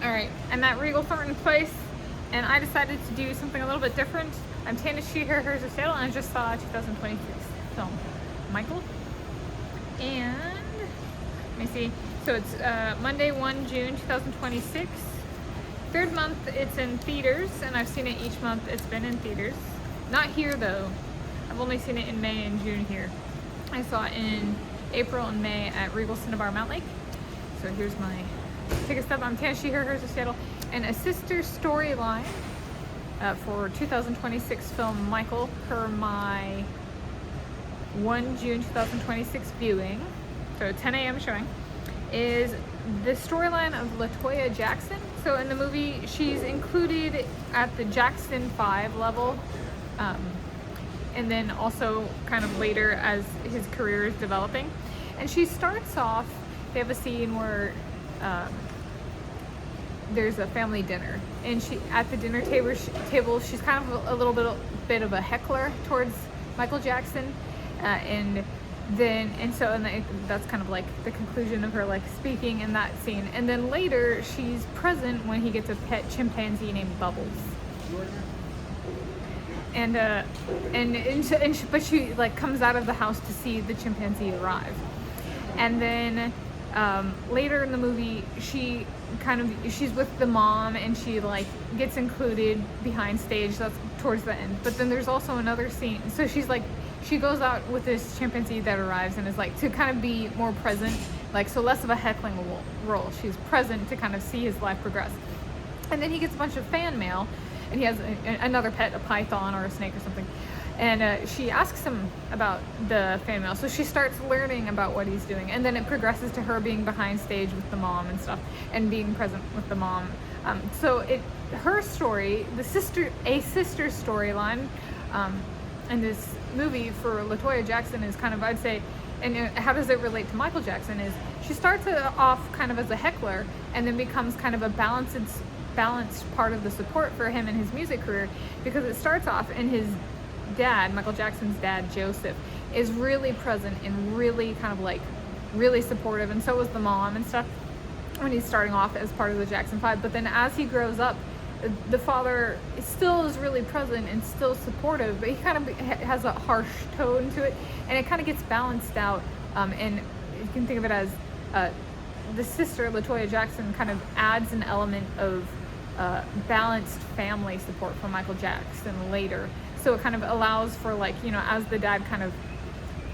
All right, I'm at Regal Thornton Place, and I decided to do something a little bit different. I'm Tanis, she, her, hers, or sale, and I just saw 2026 film, Michael. And let me see. So it's Monday, 1 June 2026. Third month it's in theaters, and I've seen it each month it's been in theaters. Not here though. I've only seen it in May and June here. I saw it in April and May at Regal Cinnabar Mount Lake. So here's my ticket stub. I'm Tanis, she, her, hers, or Seattle. And a sister storyline for 2026 film Michael, per my 1 June 2026 viewing, so 10 a.m. showing, is the storyline of LaToya Jackson. So in the movie, she's included at the Jackson 5 level, and then also kind of later as his career is developing. And she starts off, they have a scene where there's a family dinner, and she at the dinner table she's kind of a little bit of a heckler towards Michael Jackson, and that's kind of like the conclusion of her like speaking in that scene. And then later she's present when he gets a pet chimpanzee named Bubbles, but she like comes out of the house to see the chimpanzee arrive. And then later in the movie, she's with the mom, and she like gets included behind stage. That's towards the end. But then there's also another scene. So she goes out with this chimpanzee that arrives, and is like to kind of be more present, like so less of a heckling role. She's present to kind of see his life progress. And then he gets a bunch of fan mail, and he has another pet, a python or a snake or something. And she asks him about the fan mail. So she starts learning about what he's doing. And then it progresses to her being behind stage with the mom and stuff, and being present with the mom. Her story, a sister storyline in this movie for LaToya Jackson is kind of, I'd say, and how does it relate to Michael Jackson, is she starts off kind of as a heckler, and then becomes kind of a balanced part of the support for him in his music career, because it starts off in his dad, Michael Jackson's dad, Joseph, is really present and really kind of like really supportive, and so was the mom and stuff when he's starting off as part of the Jackson 5. But then as he grows up, the father still is really present and still supportive, but he kind of has a harsh tone to it, and it kind of gets balanced out. And you can think of it as the sister, LaToya Jackson, kind of adds an element of balanced family support for Michael Jackson later. So it kind of allows for, like, you know, as the dad kind of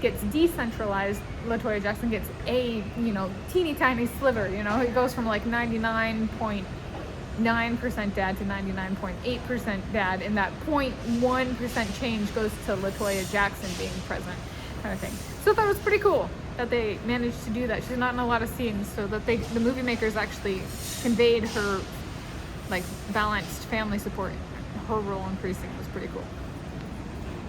gets decentralized, LaToya Jackson gets a, you know, teeny tiny sliver, you know, it goes from like 99.9% dad to 99.8% dad, and that 0.1% change goes to LaToya Jackson being present, kind of thing. So I thought it was pretty cool that they managed to do that. She's not in a lot of scenes, so that the movie makers actually conveyed her like balanced family support, her role increasing. Was pretty cool.